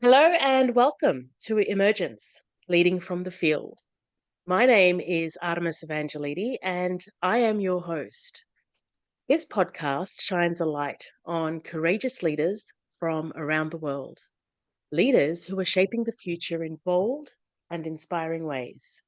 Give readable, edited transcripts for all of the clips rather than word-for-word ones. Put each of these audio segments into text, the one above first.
Hello and welcome to Emergence, Leading from the Field. My name is Artemis Evangelidi and I am your host. This podcast shines a light on courageous leaders from around the world, leaders who are shaping the future in bold and inspiring ways.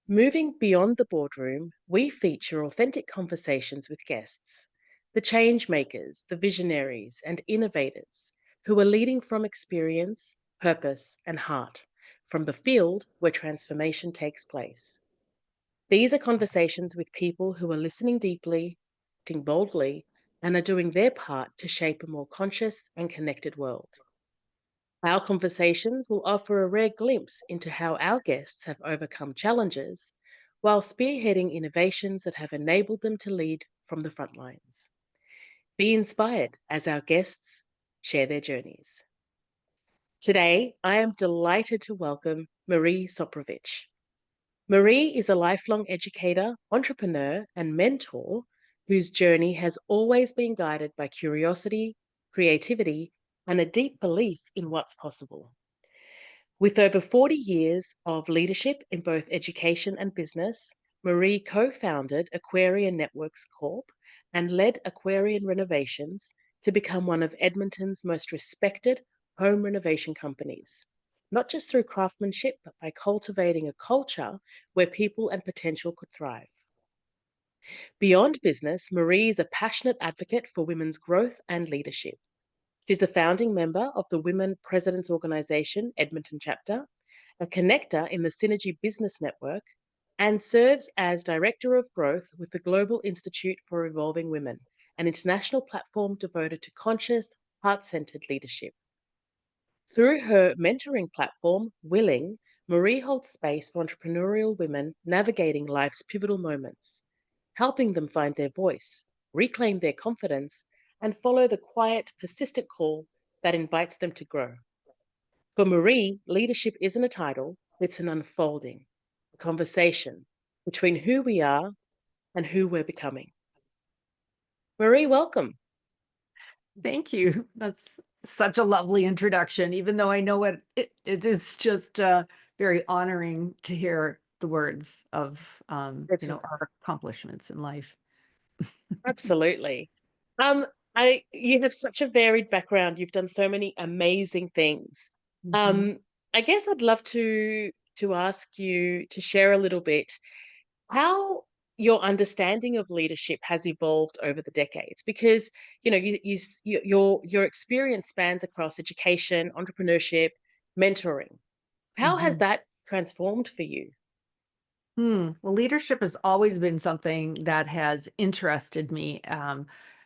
Moving beyond the boardroom, we feature authentic conversations with guests, the change makers, the visionaries, and innovators who are leading from experience, purpose, and heart, from the field where transformation takes place. These are conversations with people who are listening deeply, acting boldly, and are doing their part to shape a more conscious and connected world. Our conversations will offer a rare glimpse into how our guests have overcome challenges while spearheading innovations that have enabled them to lead from the front lines. Be inspired as our guests share their journeys. Today, I am delighted to welcome Marie Soprovich. Marie is a lifelong educator, entrepreneur, and mentor whose journey has always been guided by curiosity, creativity, and a deep belief in what's possible. With over 40 years of leadership in both education and business, Marie co founded Aquarian Networks Corp and led Aquarian Renovations to become one of Edmonton's most respected home renovation companies, not just through craftsmanship, but by cultivating a culture where people and potential could thrive. Beyond business, Marie is a passionate advocate for women's growth and leadership. She's a founding member of the Women Presidents Organisation Edmonton chapter, a connector in the Synergy Business Network, and serves as Director of Growth with the Global Institute for Evolving Women, an international platform devoted to conscious, heart centered leadership. Through her mentoring platform, Willing, Marie holds space for entrepreneurial women navigating life's pivotal moments, helping them find their voice, reclaim their confidence, and follow the quiet, persistent call that invites them to grow. For Marie, leadership isn't a title, it's an unfolding, a conversation between who we are and who we're becoming. Marie, welcome. Thank you. That's such a lovely introduction, even though I know it is just very honoring to hear the words of It's our accomplishments in life. absolutely. Um, you have such a varied background. You've done so many amazing things. Mhm. Um, I guess I'd love to ask you to share a little bit how your understanding of leadership has evolved over the decades, because your experience spans across education, entrepreneurship, mentoring. How has Mhm. that transformed for you? Well, leadership has always been something that has interested me.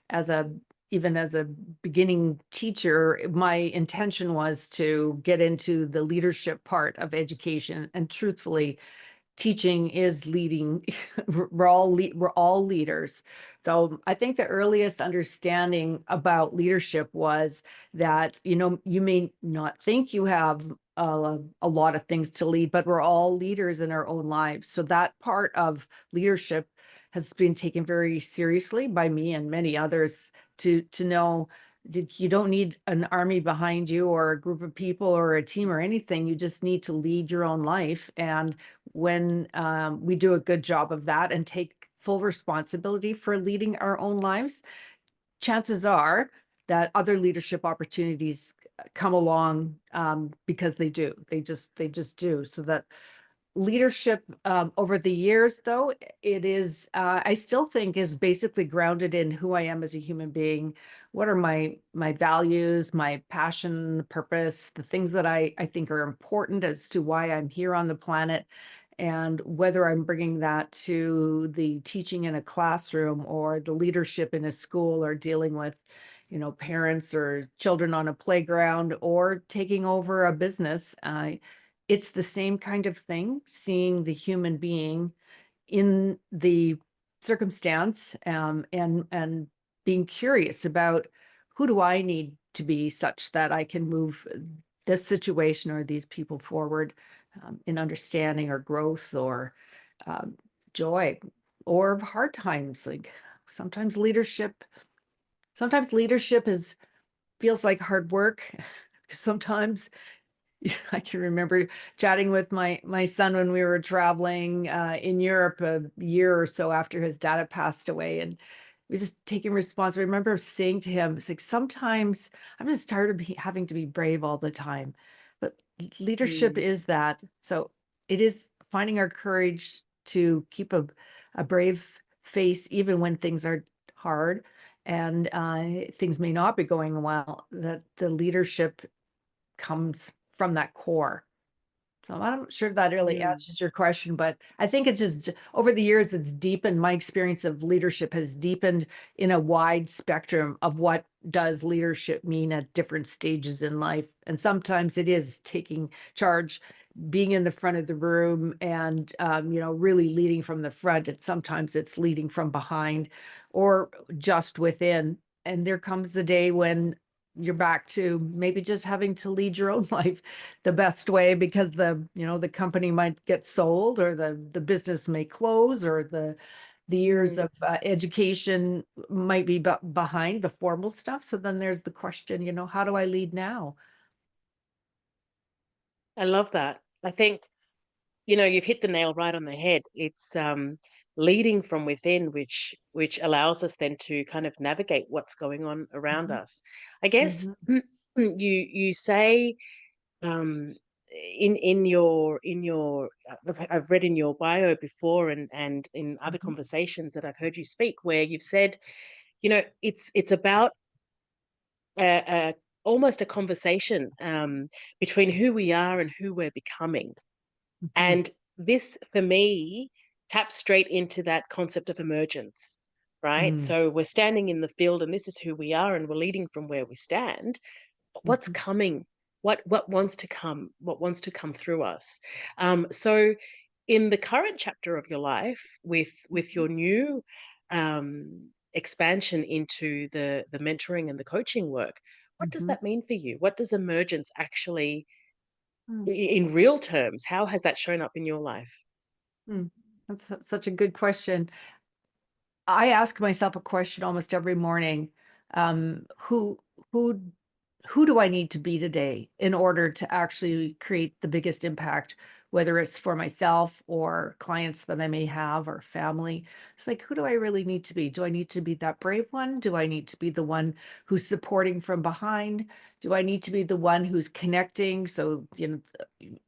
As a Even as a beginning teacher, my intention was to get into the leadership part of education, and truthfully, teaching is leading. We're all leaders. So I think the earliest understanding about leadership was that, you may not think you have a lot of things to lead, but we're all leaders in our own lives. So that part of leadership has been taken very seriously by me and many others, to know that you don't need an army behind you or a group of people or a team or anything. You just need to lead your own life. And when we do a good job of that and take full responsibility for leading our own lives, chances are that other leadership opportunities come along, because they just do. So that leadership, over the years, though, it is, I still think, is basically grounded in who I am as a human being. What are my values, my passion, purpose, the things that I think are important as to why I'm here on the planet, and whether I'm bringing that to the teaching in a classroom or the leadership in a school, or dealing with, parents or children on a playground, or taking over a business. It's the same kind of thing, seeing the human being in the circumstance, and being curious about, who do I need to be such that I can move this situation or these people forward, in understanding or growth, or um, joy, or hard times. Like, sometimes leadership, sometimes leadership is feels like hard work. Sometimes I can remember chatting with my son when we were traveling in Europe a year or so after his dad had passed away, and we just taking responsibility. I remember saying to him, "It's like sometimes I'm just tired of having to be brave all the time, but leadership Mm, is that. So it is finding our courage to keep a brave face even when things are hard." And things may not be going well, that the leadership comes from that core. So I'm not sure if that really mm, answers your question, but I think it's just over the years, it's deepened. My experience of leadership has deepened in a wide spectrum of what does leadership mean at different stages in life. And sometimes it is taking charge, being in the front of the room and, really leading from the front. And sometimes it's leading from behind or just within. And there comes the day when you're back to maybe just having to lead your own life the best way because the company might get sold or the business may close or the years mm. of education might be behind the formal stuff. So then there's the question, how do I lead now? I love that. I think, you've hit the nail right on the head. It's leading from within, which allows us then to kind of navigate what's going on around Mhm, us. I guess mhm, you say um, in your I've read in your bio before and in other mhm, conversations that I've heard you speak where you've said, it's about a almost a conversation between who we are and who we're becoming. mhm, And this, for me, taps straight into that concept of emergence, right? mm, So we're standing in the field, and this is who we are, and we're leading from where we stand. But what's mhm, coming? What wants to come? What wants to come through us? So, in the current chapter of your life, with mhm, your new expansion into the mentoring and the coaching work, what does mhm, that mean for you? What does emergence actually, mm, in real terms, how has that shown up in your life? mm. Such a good question. I ask myself a question almost every morning. Who who who do I need to be today in order to actually create the biggest impact, whether it's for myself or clients that I may have or family? It's like, who do I really need to be? Do I need to be that brave one? Do I need to be the one who's supporting from behind? Do I need to be the one who's connecting? So,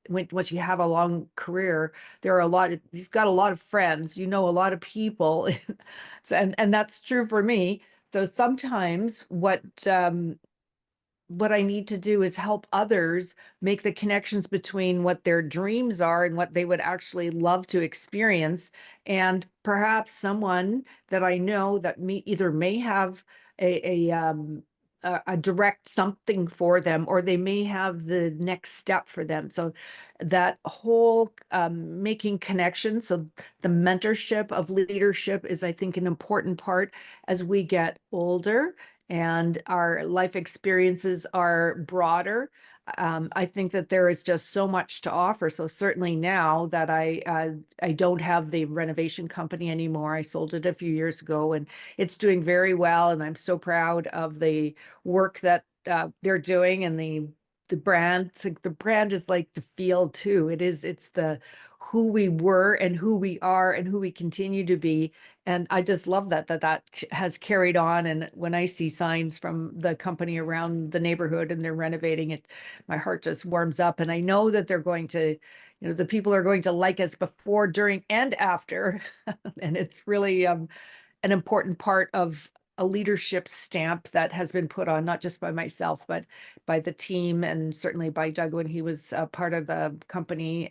once you have a long career, you've got a lot of friends, a lot of people. And that's true for me. So sometimes what I need to do is help others make the connections between what their dreams are and what they would actually love to experience. And perhaps someone that I know that either may have a direct something for them, or they may have the next step for them. So that whole making connections. So the mentorship of leadership is, I think, an important part as we get older and our life experiences are broader. I think that there is just so much to offer. So certainly now that I don't have the renovation company anymore, I sold it a few years ago, and it's doing very well. And I'm so proud of the work that they're doing and the brand. It's like the brand is like the field too. It's the who we were and who we are and who we continue to be. And I just love that has carried on. And when I see signs from the company around the neighborhood and they're renovating it, my heart just warms up. And I know that they're going to, the people are going to like us before, during, and after. And it's really an important part of a leadership stamp that has been put on, not just by myself, but by the team and certainly by Doug when he was part of the company.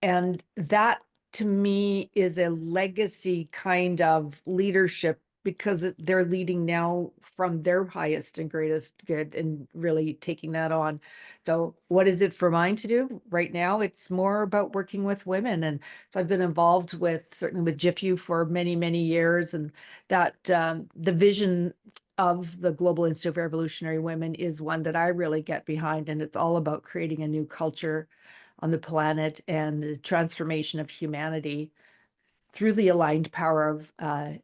And that to me is a legacy kind of leadership because they're leading now from their highest and greatest good and really taking that on. So what is it for mine to do right now? It's more about working with women. And so I've been involved with certainly with JIFU for many, many years. And that the vision of the Global Institute of Revolutionary Women is one that I really get behind. And it's all about creating a new culture on the planet and the transformation of humanity through the aligned power of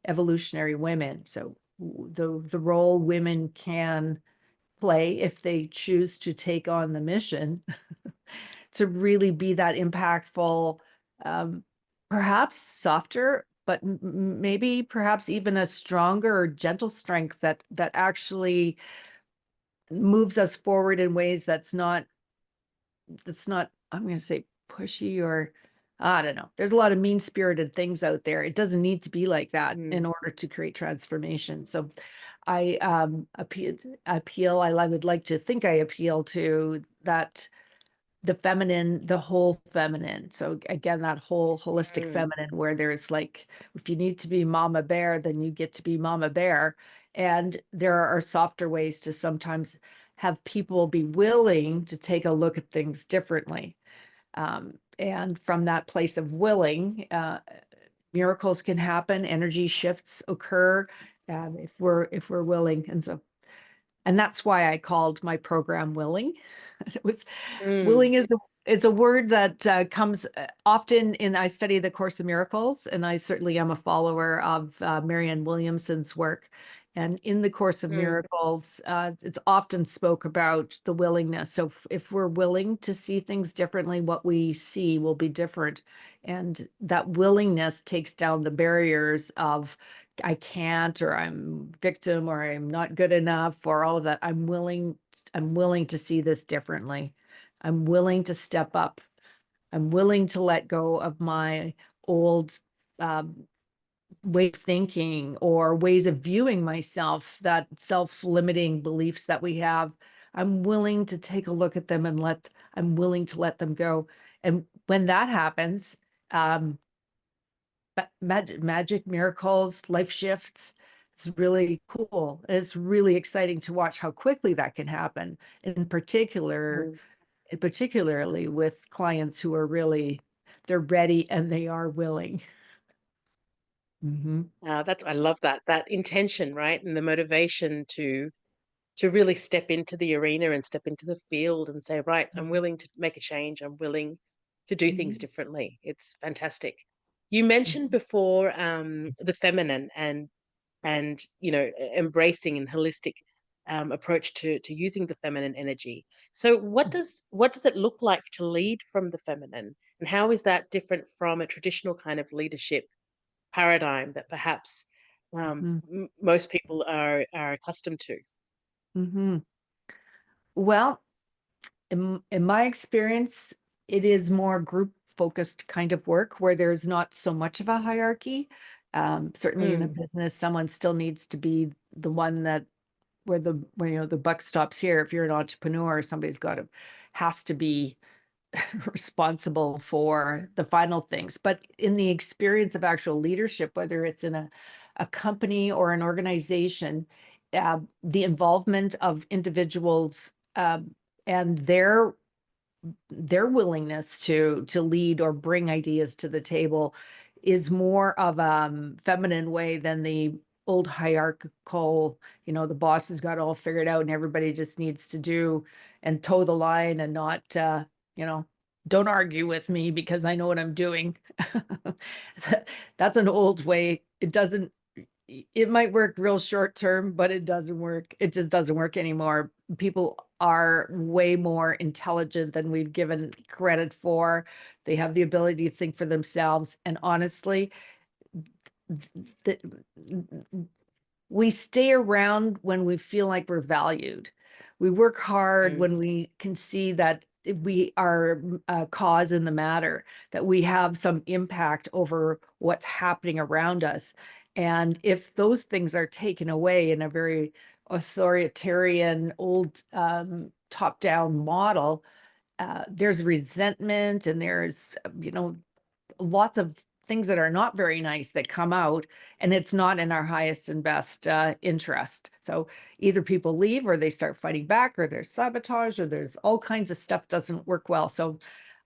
evolutionary women. So the role women can play if they choose to take on the mission to really be that impactful, um, perhaps softer, but maybe perhaps even a stronger or gentle strength that actually moves us forward in ways that's not, I'm going to say pushy, or I don't know. There's a lot of mean-spirited things out there. It doesn't need to be like that in Mm, order to create transformation. So I I would like to think I appeal to that, the feminine, the whole feminine. So again, that whole holistic mm, feminine, where there's like, if you need to be mama bear, then you get to be mama bear. And there are softer ways to sometimes have people be willing to take a look at things differently. And from that place of willing, miracles can happen, energy shifts occur, if we're willing. And that's why I called my program Willing. It was mm, willing is a word that comes often in. I study the Course of Miracles, and I certainly am a follower of Marianne Williamson's work. And in the Course of mm. Miracles, it's often spoke about the willingness. So if we're willing to see things differently, what we see will be different. And that willingness takes down the barriers of I can't, or I'm victim, or I'm not good enough, or all of that. I'm willing to see this differently. I'm willing to step up. I'm willing to let go of my old um, way of thinking or ways of viewing myself, that self-limiting beliefs that we have. I'm willing to take a look at them I'm willing to let them go. And when that happens, um, magic, miracles, life shifts. It's really cool. It's really exciting to watch how quickly that can happen, in particular, Mm. particularly with clients who are really, they're ready and they are willing. Hmm. That's I love that intention, right? And the motivation to really step into the arena and step into the field and say, right, I'm willing to make a change. I'm willing to do things Hmm. differently. It's fantastic. You mentioned before the feminine and embracing and holistic approach to using the feminine energy. So what does it look like to lead from the feminine, and how is that different from a traditional kind of leadership paradigm that perhaps Hmm. most people are accustomed to? Hmm. Well, in my experience, it is more group focused kind of work where there's not so much of a hierarchy. Certainly in a Mm, business, someone still needs to be the one that where the buck stops here. If you're an entrepreneur, somebody's got to has to be responsible for the final things. But in the experience of actual leadership, whether it's in a company or an organization, the involvement of individuals, and their willingness to lead or bring ideas to the table is more of feminine way than the old hierarchical, the boss has got it all figured out and everybody just needs to do and toe the line and not you know don't argue with me because I know what I'm doing. That's an old way. It might work real short term, but it doesn't work. It just doesn't work anymore. People are way more intelligent than we've given credit for. They have the ability to think for themselves. And honestly, th- we stay around when we feel like we're valued. We work hard mm, when we can see that we are a cause in the matter, that we have some impact over what's happening around us. And if those things are taken away in a very authoritarian, old top-down model, there's resentment and there's, lots of things that are not very nice that come out, and it's not in our highest and best interest. So either people leave or they start fighting back or there's sabotage or there's all kinds of stuff doesn't work well. So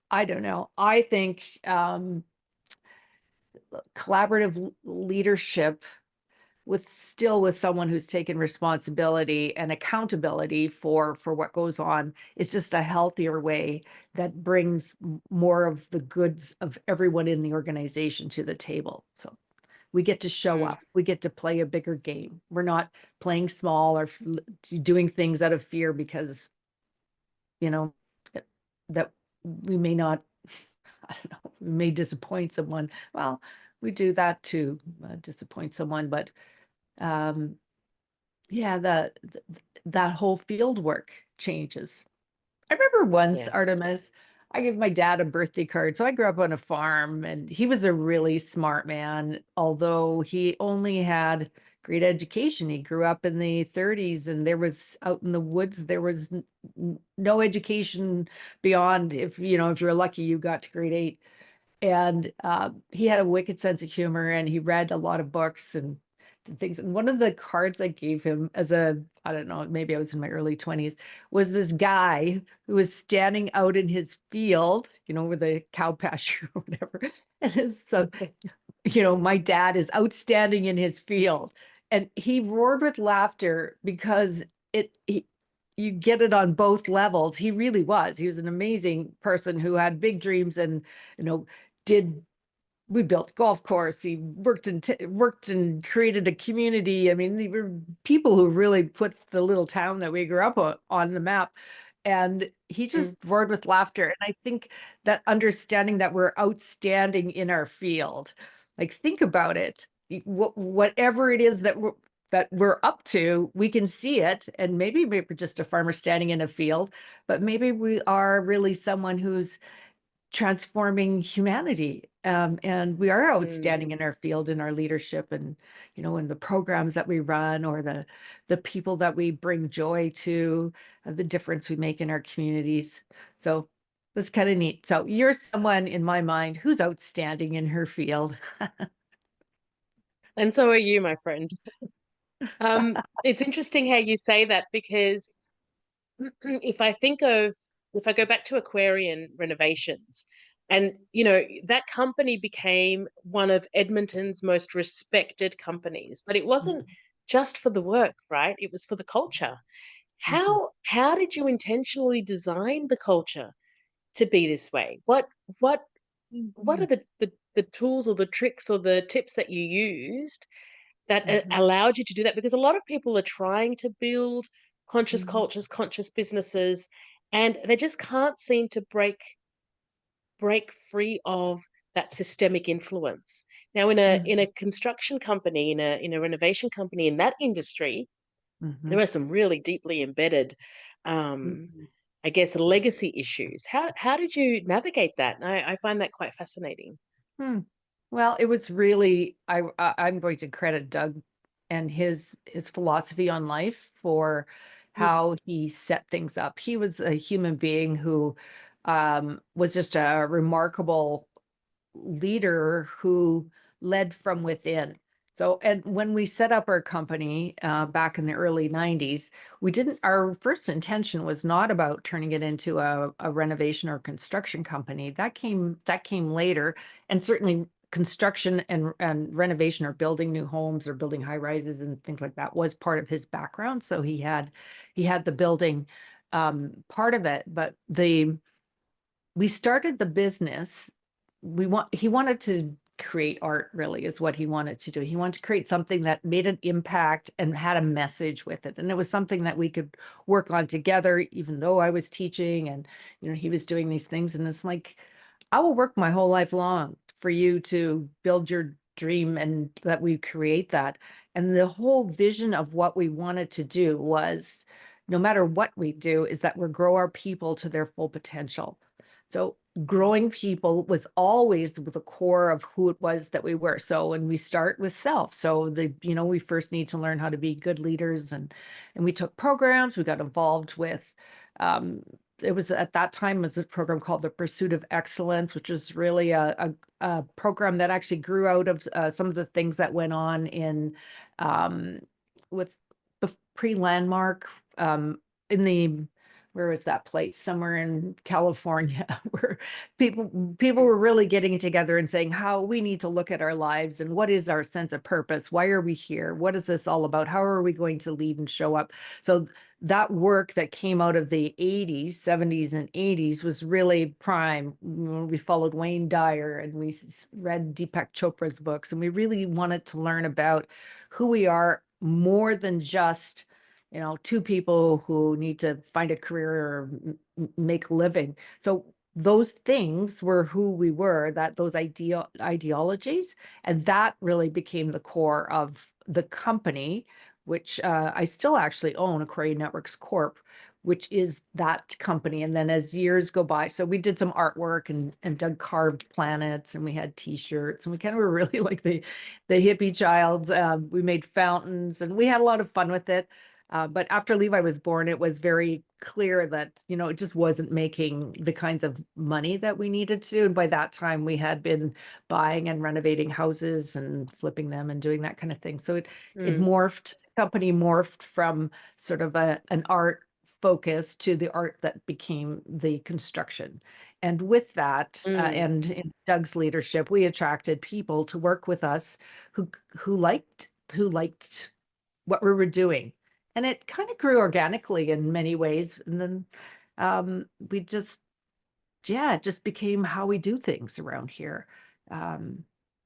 I don't know. I think collaborative leadership with someone who's taken responsibility and accountability for what goes on is just a healthier way that brings more of the goods of everyone in the organization to the table. So We get to show Mm, up. We get to play a bigger game. We're not playing small or doing things out of fear because, you know, that that we may not, I don't know, we may disappoint someone. Well, we do that to disappoint someone, but um, yeah, that whole field work changes. I remember once, yeah. Artemis, I gave my dad a birthday card. So I grew up on a farm and he was a really smart man, although he only had great education. He grew up in the 30s and there was out in the woods, there was no education beyond if, if you're lucky, you got to grade 8. And he had a wicked sense of humor and he read a lot of books and did things. And one of the cards I gave him as I don't know, maybe I was in my early 20s, was this guy who was standing out in his field, with a cow pasture or whatever. And so, my dad is outstanding in his field. And he roared with laughter because you get it on both levels. He really was. He was an amazing person who had big dreams and, did we built golf course. He worked and created a community. I mean, they were people who really put the little town that we grew up on the map. And he Mm, just roared with laughter. And I think that understanding that we're outstanding in our field, like think about it. Whatever it is that we're up to, we can see it. And maybe we're just a farmer standing in a field, but maybe we are really someone who's transforming humanity. And we are mm. outstanding in our field, in our leadership, and in the programs that we run, or the people that we bring joy to, the difference we make in our communities. So that's kind of neat. So you're someone in my mind who's outstanding in her field. And so are you, my friend. It's interesting how you say that because if I think of if I go back to Aquarian renovations, and that company became one of Edmonton's most respected companies, but it wasn't just for the work, right? It was for the culture. Mhm, How did you intentionally design the culture to be this way? What what are mhm, the tools or the tricks or the tips that you used that mhm, allowed you to do that? Because a lot of people are trying to build conscious mhm, cultures, conscious businesses, and they just can't seem to break free of that systemic influence. Now, in a construction company, in a renovation company, in that industry, mhm, there are some really deeply embedded, um, mhm. I guess, legacy issues. How did you navigate that? And I find that quite fascinating. Hmm. Well, it was really I'm going to credit Doug and his philosophy on life for Mm, how he set things up. He was a human being who was just a remarkable leader who led from within. So, and when we set up our company back in the early 90s, our first intention was not about turning it into a renovation or construction company. That came later. And certainly construction and renovation or building new homes or building high rises and things like that was part of his background. So he had the building part of it, but we started the business. He wanted to create art, really, is what he wanted to do. He wanted to create something that made an impact and had a message with it. And it was something that we could work on together, even though I was teaching and, he was doing these things. And it's like, I will work my whole life long for you to build your dream and that we create that. And the whole vision of what we wanted to do was no matter what we do, is that we grow our people to their full potential. So growing people was always the core of who it was that we were. So when we start with self, so we first need to learn how to be good leaders, and we took programs. We got involved with um, it was at that time was a program called the Pursuit of Excellence, which was really a program that actually grew out of some of the things that went on in with pre-landmark in the where was that place? Somewhere in California, where people were really getting together and saying how we need to look at our lives and what is our sense of purpose? Why are we here? What is this all about? How are we going to lead and show up? So that work that came out of the 80s, 70s, and 80s was really prime. We followed Wayne Dyer and we read Deepak Chopra's books, and we really wanted to learn about who we are more than just, two people who need to find a career or make a living. So those things were who we were, that those ideologies, and that really became the core of the company, which I still actually own, Aquarian Networks Corp, which is that company. And then as years go by, so we did some artwork and Doug carved planets, and we had T-shirts, and we kind of were really like the hippie child. We made fountains, and we had a lot of fun with it. But after Levi was born, it was very clear that, it just wasn't making the kinds of money that we needed to. And by that time, we had been buying and renovating houses and flipping them and doing that kind of thing. So it Mm, morphed, company morphed from sort of an art focus to the art that became the construction. And with that, mm, and in Doug's leadership, we attracted people to work with us who liked what we were doing. And it kind of grew organically in many ways. And then we just, yeah, it just became how we do things around here. Um,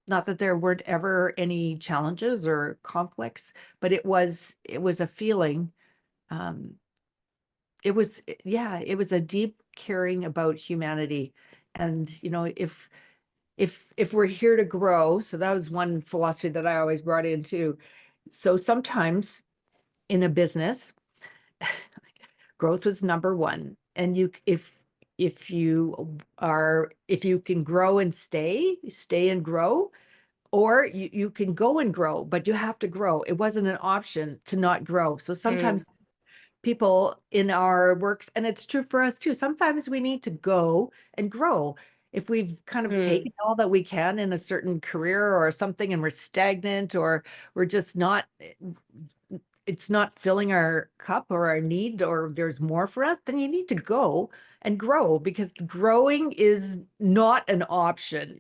Not that there weren't ever any challenges or conflicts, but it was a feeling. Um, yeah, it was a deep caring about humanity. And, if we're here to grow, so that was one philosophy that I always brought in too. So sometimes in a business, growth was number one. And if you can grow and stay and grow, or you can go and grow, but you have to grow. It wasn't an option to not grow. So mm, sometimes people in our works, and it's true for us too, sometimes we need to go and grow. If we've kind of mm, taken all that we can in a certain career or something, and we're stagnant, or we're just not, it's not filling our cup or our need, or there's more for us, then you need to go and grow, because growing is not an option.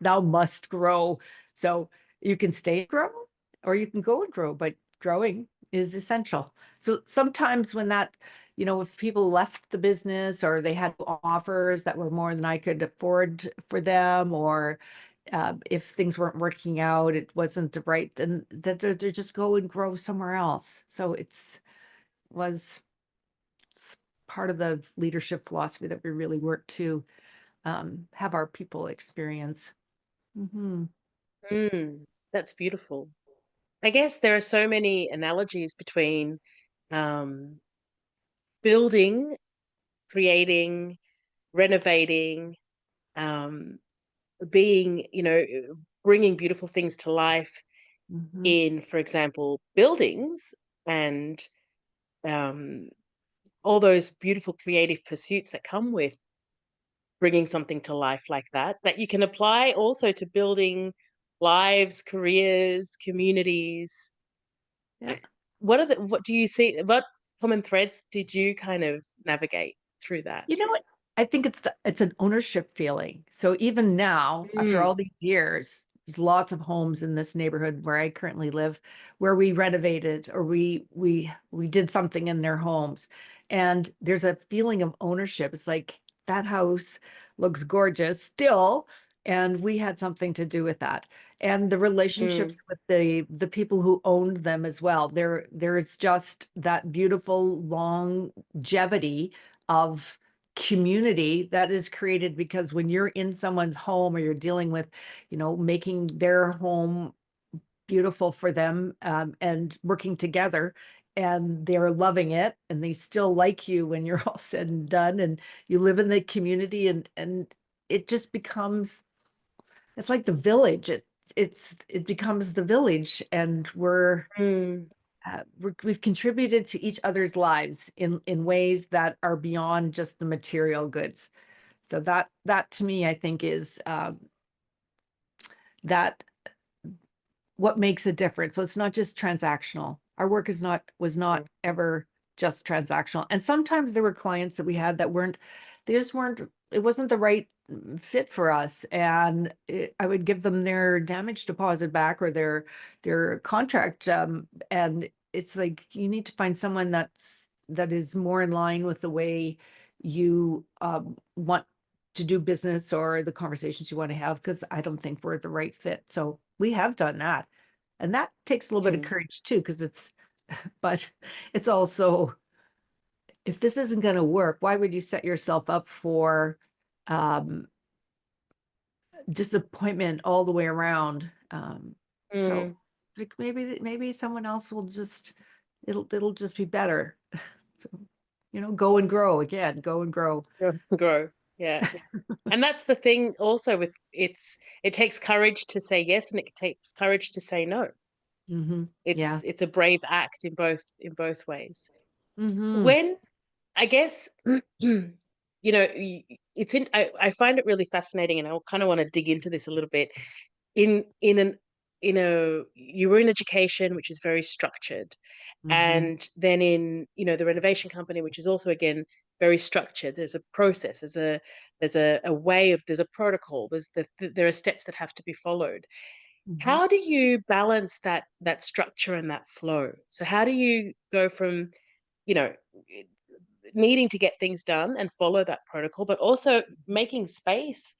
Thou must grow. So you can stay and grow, or you can go and grow, but growing is essential. So sometimes when that, if people left the business or they had offers that were more than I could afford for them, or if things weren't working out, it wasn't right, then that they just go and grow somewhere else. So was part of the leadership philosophy that we really work to have our people experience. Hmm. mm. That's beautiful. I guess there are so many analogies between um, building, creating, renovating, um, being, bringing beautiful things to life Hmm. in, for example, buildings and um, all those beautiful creative pursuits that come with bringing something to life like that, that you can apply also to building lives, careers, communities. Yeah. Uh, what do you see? What common threads did you kind of navigate through that? You know what? I think it's an ownership feeling. So even now, after Mm, all these years, there's lots of homes in this neighborhood where I currently live, where we renovated, or we did something in their homes. And there's a feeling of ownership. It's like that house looks gorgeous still, and we had something to do with that. And the mm, relationships with the people who owned them as well. There's just that beautiful longevity of community that is created, because when you're in someone's home, or you're dealing with, making their home beautiful for them, and working together, and they're loving it, and they still like you when you're all said and done, and you live in the community, and it just becomes, it's like the village. It becomes the village, and mm, we've contributed to each other's lives in ways that are beyond just the material goods. So that to me, I think, is that what makes a difference. So it's not just transactional. Our work was not mm, ever just transactional. And sometimes there were clients that we had that weren't, they just weren't, it wasn't the right fit for us. And I would give them their damage deposit back or their contract. And it's like, you need to find someone that is more in line with the way you want to do business or the conversations you want to have, because I don't think we're the right fit. So we have done that. And that takes a little bit of Mm, courage too, because but it's also, if this isn't going to work, why would you set yourself up for um, disappointment all the way around? So mm. like maybe someone else will just, it'll just be better. So, go and grow again, go and grow. Grow. Yeah. And that's the thing also with it takes courage to say yes and it takes courage to say no. Yeah. It's a brave act in both ways. Hmm. When I guess it's in I find it really fascinating and I kind of want to dig into this a little bit. In an you were in education, which is very structured, Hmm. and then in the renovation company, which is also again very structured. There's a process, there's a way of there's a protocol, there are steps that have to be followed. Hmm. How do you balance that structure and that flow? So how do you go from you know needing to get things done and follow that protocol, but also making space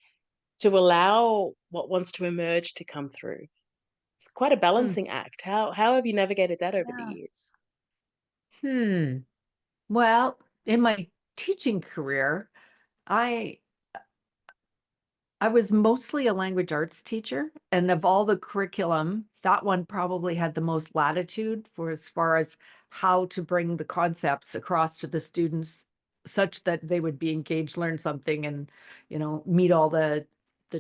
to allow what wants to emerge to come through? It's quite a Hmm. balancing act. How have you navigated that over the Yeah. years? Hmm. Well, in my teaching career, I I was mostly a language arts teacher, and of all the curriculum, that one probably had the most latitude for as far as how to bring the concepts across to the students such that they would be engaged, learn something, and meet all the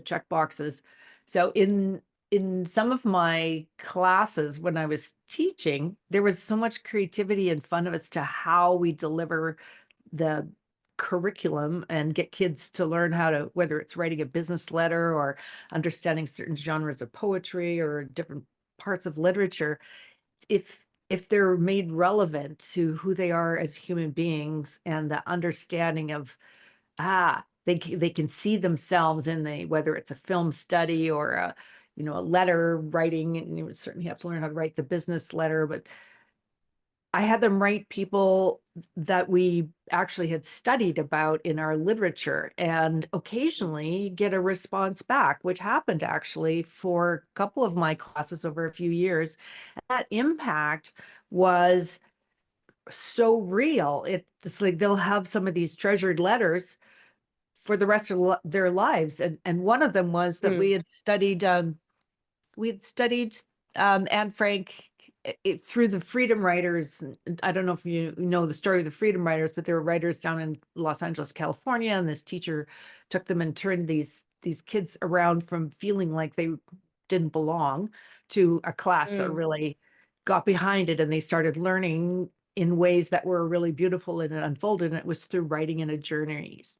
check boxes. So in some of my classes when I was teaching, there was so much creativity and fun as to how we deliver the curriculum and get kids to learn how to, whether it's writing a business letter or understanding certain genres of poetry or different parts of literature, if they're made relevant to who they are as human beings and the understanding of they can see themselves in the, whether it's a film study or a letter writing, and you certainly have to learn how to write the business letter, but I had them write people that we actually had studied about in our literature and occasionally get a response back, which happened actually for a couple of my classes over a few years. That impact was so real. It's like they'll have some of these treasured letters for the rest of their lives. And one of them was that Mm, we had studied Anne Frank through the Freedom Writers. I don't know if you know the story of the Freedom Writers, but they were writers down in Los Angeles, California, and this teacher took them and turned these kids around from feeling like they didn't belong to a class that mm, really got behind it, and they started learning in ways that were really beautiful, and it unfolded, and it was through writing in a journals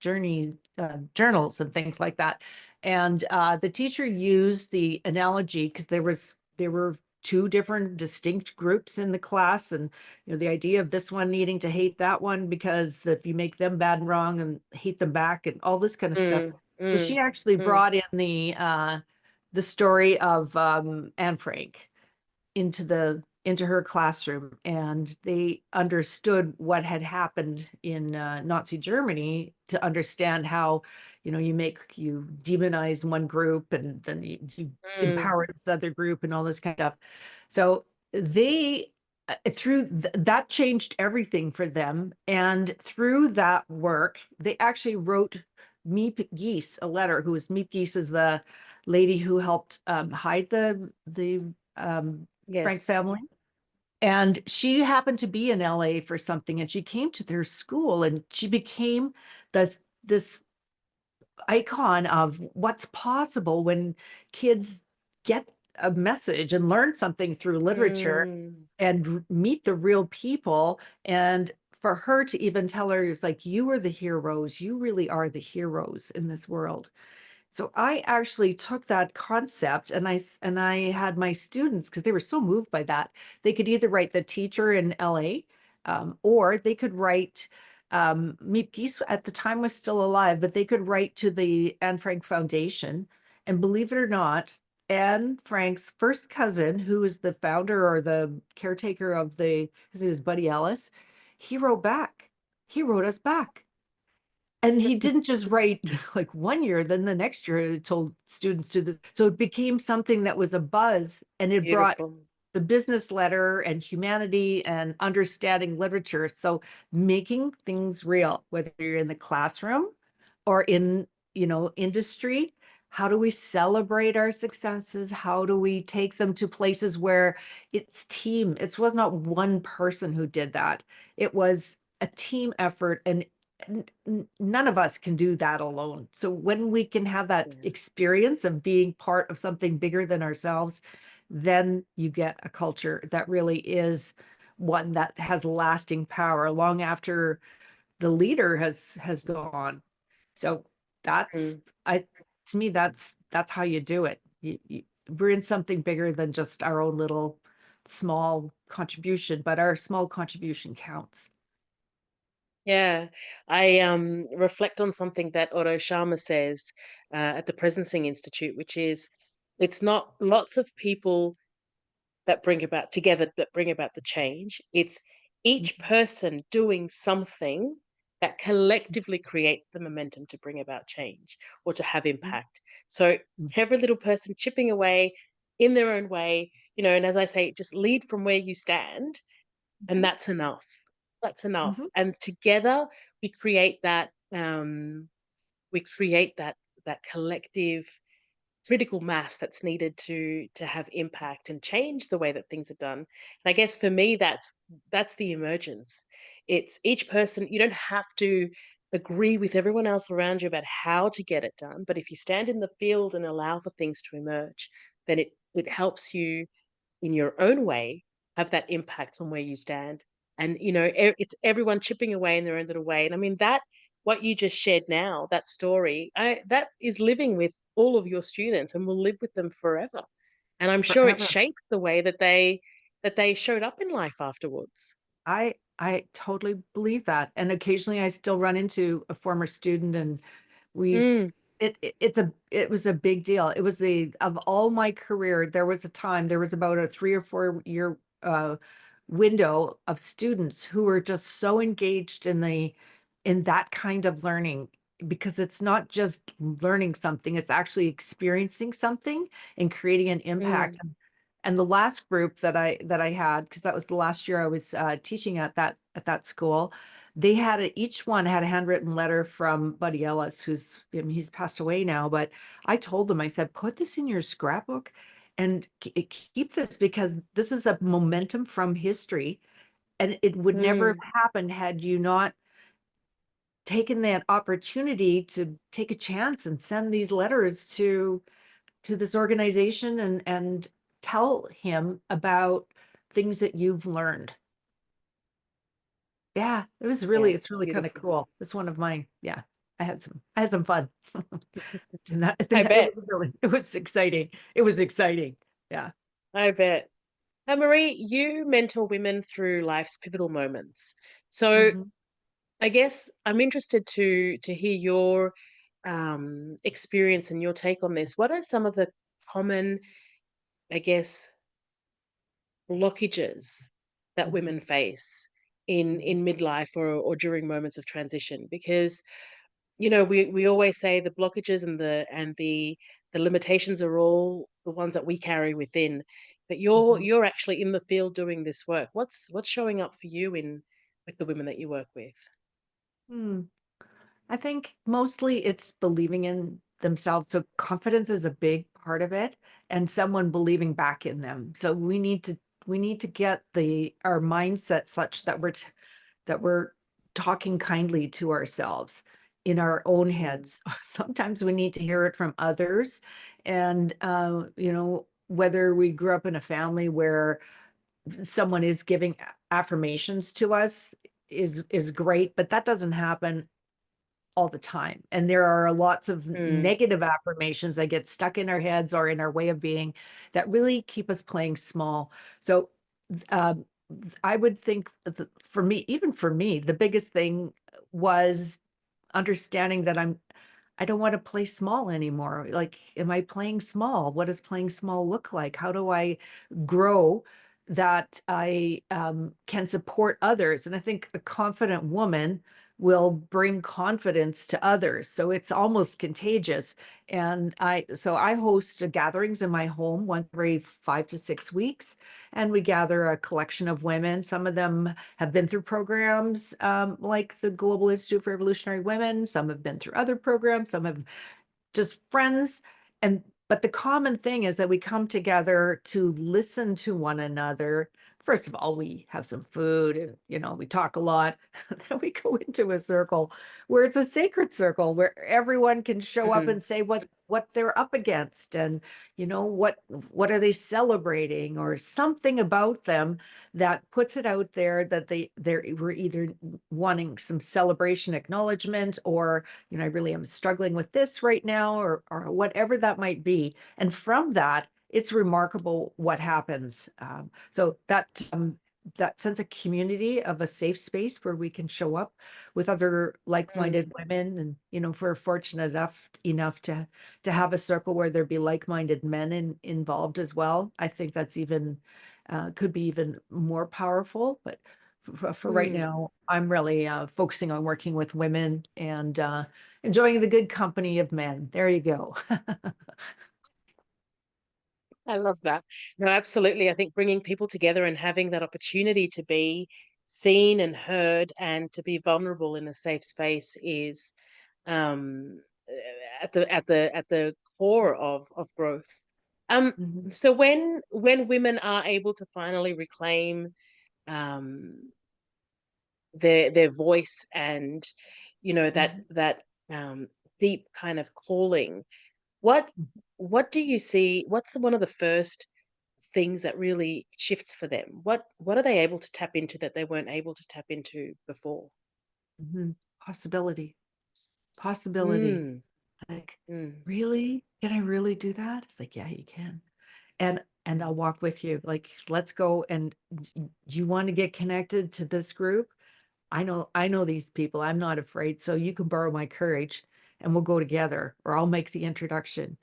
and things like that. And the teacher used the analogy because there were two different distinct groups in the class, and the idea of this one needing to hate that one because if you make them bad and wrong and hate them back and all this kind of stuff. mm, So she mm, actually mm, brought in the story of Anne Frank into her classroom, and they understood what had happened in Nazi Germany to understand how you demonize one group and then you mm, empower this other group and all this kind of stuff. So they through that changed everything for them, and through that work they actually wrote Miep Gies a letter. Who was Miep Gies is the lady who helped hide the Frank yes. family. And she happened to be in LA for something, and she came to their school and she became this icon of what's possible when kids get a message and learn something through literature Mm, and meet the real people. And for her to even tell her, it's like, you are the heroes, you really are the heroes in this world. So I actually took that concept, and I had my students, because they were so moved by that. They could either write the teacher in LA Or they could write, Geese at the time was still alive, but they could write to the Anne Frank Foundation. And believe it or not, Anne Frank's first cousin, who was the founder or the caretaker of his name was Buddy Ellis, he wrote back. He wrote us back. And he didn't just write like one year, then the next year he told students to this. So it became something that was a buzz, and it brought Beautiful. the business letter and humanity and understanding literature. So making things real, whether you're in the classroom or in, industry, how do we celebrate our successes? How do we take them to places where it's team? It was not one person who did that. It was a team effort, and none of us can do that alone. So when we can have that Yeah. experience of being part of something bigger than ourselves, then you get a culture that really is one that has lasting power long after the leader has gone. So that's Mm. I to me that's how you do it. We're in something bigger than just our own little small contribution, but our small contribution counts. Yeah, I reflect on something that Otto Scharmer says at the Presencing Institute, which is it's not lots of people that bring about the change. It's each Mhm. person doing something that collectively creates the momentum to bring about change or to have impact. So every little person chipping away in their own way, and as I say, just lead from where you stand, and Mhm. that's enough. That's enough. Mhm. And together we create that collective critical mass that's needed to have impact and change the way that things are done. And I guess for me, that's the emergence. It's each person. You don't have to agree with everyone else around you about how to get it done, but if you stand in the field and allow for things to emerge, then it helps you in your own way have that impact from where you stand. And it's everyone chipping away in their own little way. And I mean that what you just shared now, that story, that is living with all of your students and will live with them forever. And I'm sure it Forever. shaped the way that they showed up in life afterwards. I totally believe that. And occasionally I still run into a former student, and we Mm, it was a big deal. It was of all my career, there was about a 3 or 4 year window of students who were just so engaged in that kind of learning, because it's not just learning something, it's actually experiencing something and creating an impact. mm, And the last group that I had, because that was the last year I was teaching at that school, each one had a handwritten letter from Buddy Ellis, he's passed away now, but I told them, I said, put this in your scrapbook and keep this, because this is a momentum from history, and it would never mm. have happened had you not taken that opportunity to take a chance and send these letters to this organization and tell him about things that you've learned. Yeah, Yeah, it's really kind of beautiful. cool. It's one of my, yeah, I had some fun. And that, I bet. it was exciting. It was exciting. Yeah. I bet. Marie, you mentor women through life's pivotal moments. So Mhm. I guess I'm interested to hear your experience and your take on this. What are some of the common, I guess, blockages that Mhm. women face in Mhm. midlife or during moments of transition? Because we always say the blockages and the limitations are all the ones that we carry within. But you're Mhm. you're actually in the field doing this work. What's showing up for you in with the women that you work with? Hmm. I think mostly it's believing in themselves. So confidence is a big part of it, and someone believing back in them. So we need to get our mindset such that we're talking kindly to ourselves in our own Mm, heads. Sometimes we need to hear it from others. And, whether we grew up in a family where someone is giving affirmations to us is great, but that doesn't happen all the time. And there are lots of mm, negative affirmations that get stuck in our heads or in our way of being that really keep us playing small. So I would think that for me, even for me, the biggest thing was understanding that I don't want to play small anymore. Like, am I playing small? What does playing small look like? How do I grow that I can support others? And I think a confident woman will bring confidence to others. So it's almost contagious. And so I host gatherings in my home once every 5 to 6 weeks. And we gather a collection of women. Some of them have been through programs like the Global Institute for Revolutionary Women. Some have been through other programs. Some have just friends. And but the common thing is that we come together to listen to one another. First of all, we have some food and we talk a lot. Then we go into a circle where it's a sacred circle where everyone can show up Mhm. and say what they're up against, and what are they celebrating, or something about them that puts it out there that we're either wanting some celebration acknowledgement, or I really am struggling with this right now, or whatever that might be. And from that, it's remarkable what happens. So that sense of community, of a safe space where we can show up with other like-minded Mm. women, and if we're fortunate enough to have a circle where there be like-minded men involved as well, I think that's even could be even more powerful. But for right Mm. now, I'm really focusing on working with women and enjoying the good company of men. There you go. I love that. No, absolutely. I think bringing people together and having that opportunity to be seen and heard and to be vulnerable in a safe space is um, at the core of growth. Um, Mhm, so when women are able to finally reclaim um, their voice and that mhm, that deep kind of calling, what mhm, what do you see? What's one of the first things that really shifts for them? What are they able to tap into that they weren't able to tap into before? mhm. Possibility, possibility. Mm, Like, mm, really? Can I really do that? It's like, yeah, you can. And I'll walk with you. Like, let's go. And do you want to get connected to this group? I know these people. I'm not afraid. So you can borrow my courage and we'll go together, or I'll make the introduction.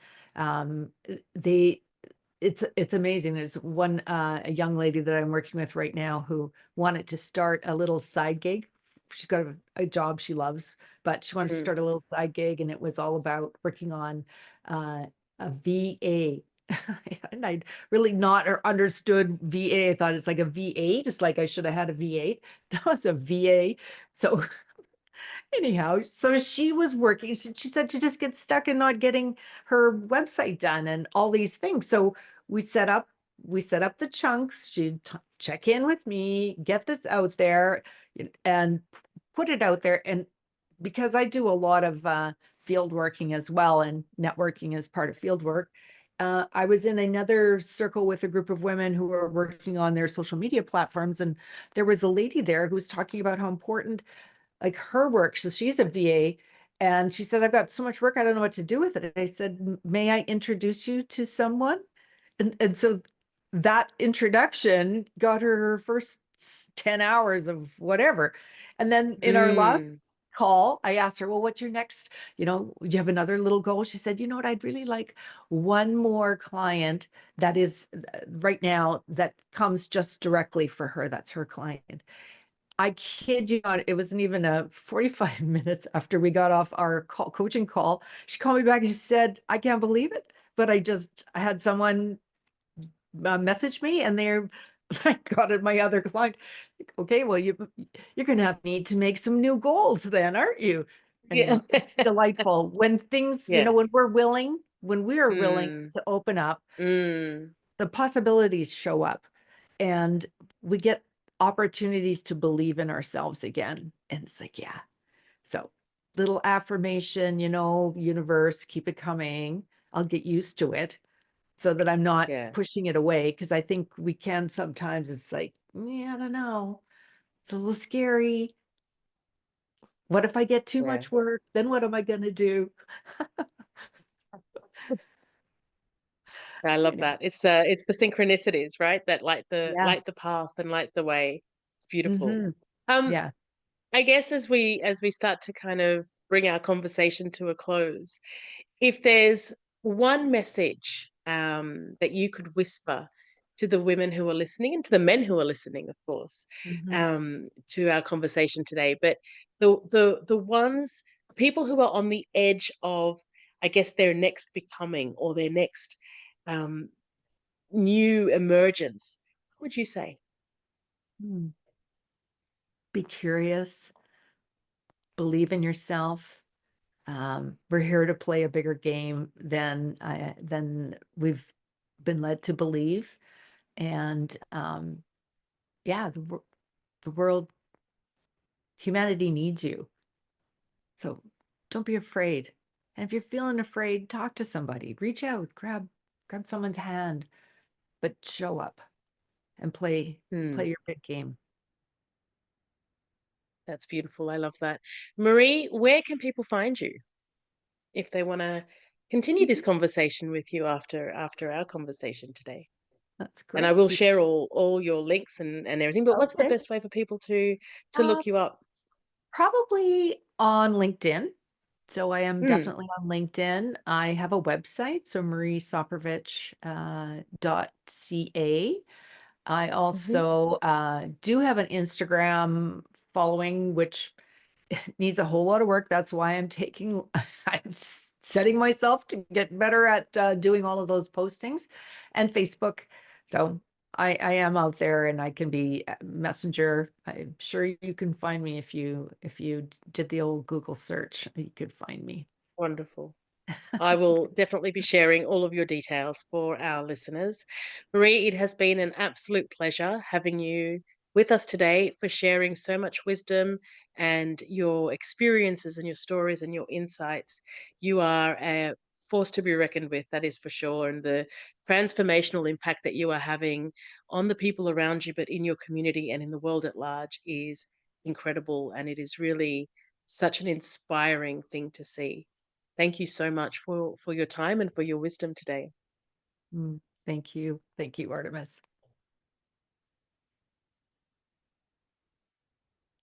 They it's amazing. There's one a young lady that I'm working with right now who wanted to start a little side gig. She's got a job she loves, but she wanted to mm, start a little side gig, and it was all about working on a VA. And I'd really not understood VA. I thought it's like a V8. It's like I should have had a V8. That was a VA. So anyhow, so she was working. She said she just gets stuck in not getting her website done and all these things. So we set up we set up the chunks. She'd check in with me, get this out there, and put it out there. And because I do a lot of field working as well, and networking is part of field work, I was in another circle with a group of women who were working on their social media platforms, and there was a lady there who was talking about how important like her work. So she's a VA, and she said, I've got so much work, I don't know what to do with it. And I said, may I introduce you to someone? And so that introduction got her first 10 hours of whatever. And then in our last mm, call, I asked her, well, what's your next, do you have another little goal? She said, you know what, I'd really like one more client that is right now that comes just directly for her. That's her client. I kid you not, it wasn't even a 45 minutes after we got off our coaching call. She called me back and she said, I can't believe it, but I had someone message me, and they're I got it, my other client. Like, okay, well, you're gonna have need to make some new goals then, aren't you? yeah, Anyhow, it's delightful when things, yeah, when we are willing mm, to open up, mm, the possibilities show up, and we get opportunities to believe in ourselves again. And it's like, yeah. So little affirmation, universe, keep it coming. I'll get used to it so that I'm not yeah, pushing it away. Because I think we can sometimes, it's like, yeah, I don't know. It's a little scary. What if I get too yeah. much work? Then what am I going to do? I You love know? that. It's the synchronicities, right? That Yeah. light the path and light the way. It's beautiful. Mhm. Um, Yeah. I guess as we start to kind of bring our conversation to a close, if there's one message, that you could whisper to the women who are listening and to the men who are listening, of course, Mhm. to our conversation today, but the ones people who are on the edge of, I guess, their next becoming or their next, um, new emergence, what would you say? Mm. Be curious, believe in yourself. We're here to play a bigger game than we've been led to believe, and, yeah, the world humanity needs you, so don't be afraid, and if you're feeling afraid, talk to somebody, reach out, grab someone's hand, but show up and Hmm. play your big game. That's beautiful. I love that. Marie, where can people find you if they want to continue this Mhm. conversation with you after our conversation today? That's And I great. will share all your links and everything. But what's the Okay. best way for people to Uh, look you up? Probably on LinkedIn. So I am Hmm. definitely on LinkedIn. I have a website, so mariesoprovich, .ca. I Hmm. also do have an Instagram following, which needs a whole lot of work. That's why I'm setting myself to get better at doing all of those postings, and Facebook. So I am out there, and I can be messenger. I'm sure you can find me if you did the old Google search. You could find me. Wonderful. I will definitely be sharing all of your details for our listeners. Marie, it has been an absolute pleasure having you with us today for sharing so much wisdom and your experiences and your stories and your insights. You are a force to be reckoned with, that is for sure. And the transformational impact that you are having on the people around you, but in your community and in the world at large is incredible. And it is really such an inspiring thing to see. Thank you so much for your time and for your wisdom today. Mm, thank you. Thank you, Artemis.